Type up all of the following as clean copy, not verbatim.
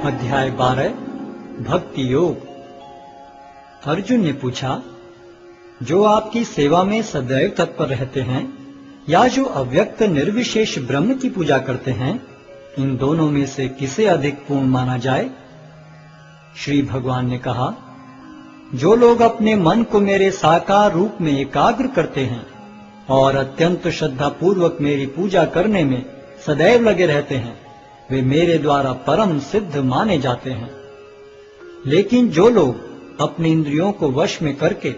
अध्याय 12 भक्ति योग। अर्जुन ने पूछा, जो आपकी सेवा में सदैव तत्पर रहते हैं या जो अव्यक्त निर्विशेष ब्रह्म की पूजा करते हैं, इन दोनों में से किसे अधिक पूर्ण माना जाए? श्री भगवान ने कहा, जो लोग अपने मन को मेरे साकार रूप में एकाग्र करते हैं और अत्यंत श्रद्धा पूर्वक मेरी पूजा करने में सदैव लगे रहते हैं, वे मेरे द्वारा परम सिद्ध माने जाते हैं। लेकिन जो लोग अपनी इंद्रियों को वश में करके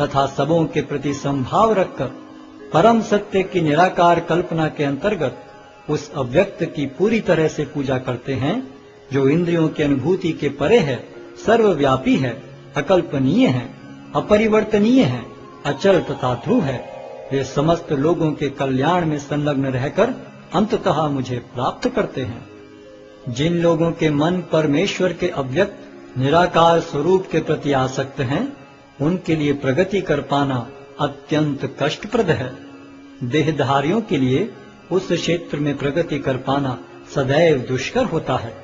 तथा सबों के प्रति संभाव रखकर परम सत्य की निराकार कल्पना के अंतर्गत उस अव्यक्त की पूरी तरह से पूजा करते हैं, जो इंद्रियों की अनुभूति के परे है, सर्वव्यापी है, अकल्पनीय है, अपरिवर्तनीय है, अचल तथा ध्रुव है, वे समस्त लोगों के कल्याण में संलग्न रहकर अंततः मुझे प्राप्त करते हैं। जिन लोगों के मन परमेश्वर के अव्यक्त निराकार स्वरूप के प्रति आसक्त हैं, उनके लिए प्रगति कर पाना अत्यंत कष्टप्रद है। देहधारियों के लिए उस क्षेत्र में प्रगति कर पाना सदैव दुष्कर होता है।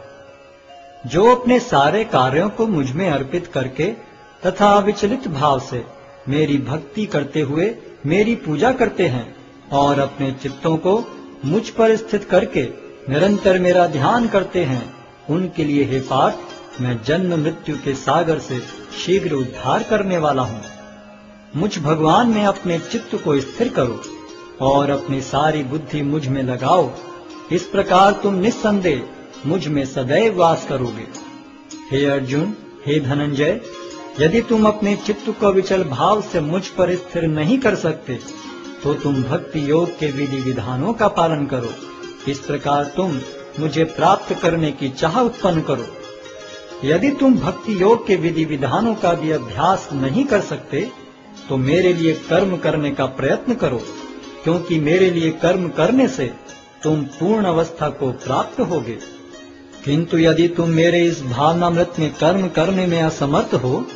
जो अपने सारे कार्यों को मुझ में अर्पित करके तथा अविचलित भाव से मेरी भक्ति करते हुए मेरी पूजा करते हैं और अपने चित्तों को मुझ पर स्थित करके निरंतर मेरा ध्यान करते हैं, उनके लिए हे पार्थ, मैं जन्म मृत्यु के सागर से शीघ्र उद्धार करने वाला हूँ। मुझ भगवान में अपने चित्त को स्थिर करो और अपनी सारी बुद्धि मुझ में लगाओ। इस प्रकार तुम निस्संदेह मुझ में सदैव वास करोगे। हे अर्जुन, हे धनंजय, यदि तुम अपने चित्त को विचल भाव से मुझ पर स्थिर नहीं कर सकते, तो तुम भक्ति योग के विधि विधानों का पालन करो। इस प्रकार तुम मुझे प्राप्त करने की चाह उत्पन्न करो। यदि तुम भक्ति योग के विधि विधानों का भी अभ्यास नहीं कर सकते, तो मेरे लिए कर्म करने का प्रयत्न करो, क्योंकि मेरे लिए कर्म करने से तुम पूर्ण अवस्था को प्राप्त होगे। किंतु यदि तुम मेरे इस भावनामृत में कर्म करने में असमर्थ हो,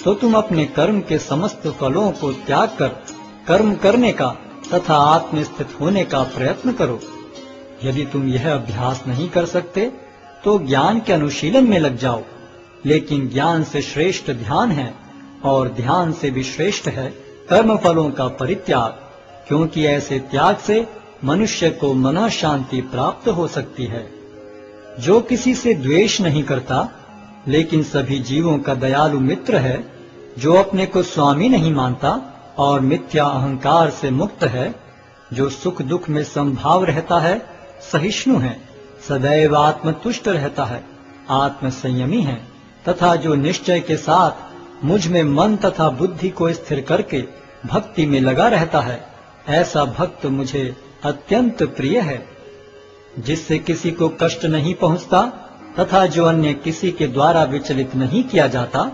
तो तुम अपने कर्म के समस्त फलों को त्याग कर कर्म करने का तथा आत्मस्थित होने का प्रयत्न करो। यदि तुम यह अभ्यास नहीं कर सकते, तो ज्ञान के अनुशीलन में लग जाओ। लेकिन ज्ञान से श्रेष्ठ ध्यान है और ध्यान से भी श्रेष्ठ है कर्म फलों का परित्याग, क्योंकि ऐसे त्याग से मनुष्य को मन शांति प्राप्त हो सकती है। जो किसी से द्वेष नहीं करता, लेकिन सभी जीवों का दयालु मित्र है, जो अपने को स्वामी नहीं मानता और मिथ्या अहंकार से मुक्त है, जो सुख दुख में संभाव रहता है, सहिष्णु है, सदैव आत्मतुष्ट रहता है, आत्म संयमी है, तथा जो निश्चय के साथ मुझ में मन तथा बुद्धि को स्थिर करके भक्ति में लगा रहता है, ऐसा भक्त मुझे अत्यंत प्रिय है। जिससे किसी को कष्ट नहीं पहुंचता तथा जो अन्य किसी के द्वारा विचलित नहीं किया जाता,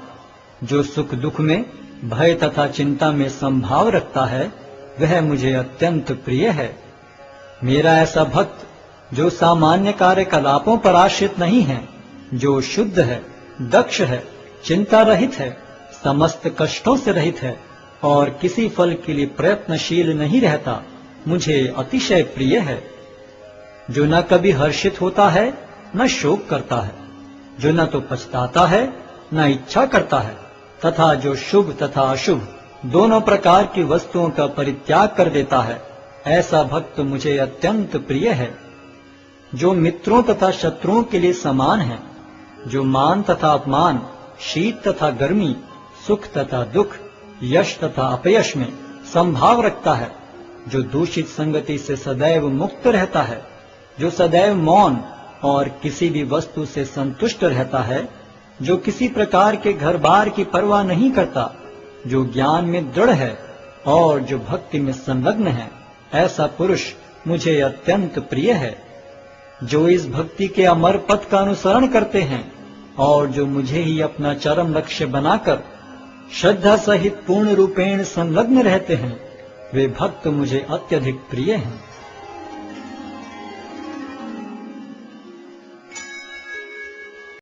जो सुख दुख में भय तथा चिंता में संभाव रखता है, वह मुझे अत्यंत प्रिय है। मेरा ऐसा भक्त जो सामान्य कार्यकलापों पर आश्रित नहीं है, जो शुद्ध है, दक्ष है, चिंता रहित है, समस्त कष्टों से रहित है और किसी फल के लिए प्रयत्नशील नहीं रहता, मुझे अतिशय प्रिय है। जो न कभी हर्षित होता है, न शोक करता है, जो न तो पछताता है, न इच्छा करता है, तथा जो शुभ तथा अशुभ दोनों प्रकार की वस्तुओं का परित्याग कर देता है, ऐसा भक्त मुझे अत्यंत प्रिय है। जो मित्रों तथा शत्रुओं के लिए समान है, जो मान तथा अपमान, शीत तथा गर्मी, सुख तथा दुख, यश तथा अपयश में संभाव रखता है, जो दूषित संगति से सदैव मुक्त रहता है, जो सदैव मौन और किसी भी वस्तु से संतुष्ट रहता है, जो किसी प्रकार के घर बार की परवाह नहीं करता, जो ज्ञान में दृढ़ है और जो भक्ति में संलग्न है, ऐसा पुरुष मुझे अत्यंत प्रिय है। जो इस भक्ति के अमर पथ का अनुसरण करते हैं और जो मुझे ही अपना चरम लक्ष्य बनाकर श्रद्धा सहित पूर्ण रूपेण संलग्न रहते हैं, वे भक्त मुझे अत्यधिक प्रिय हैं।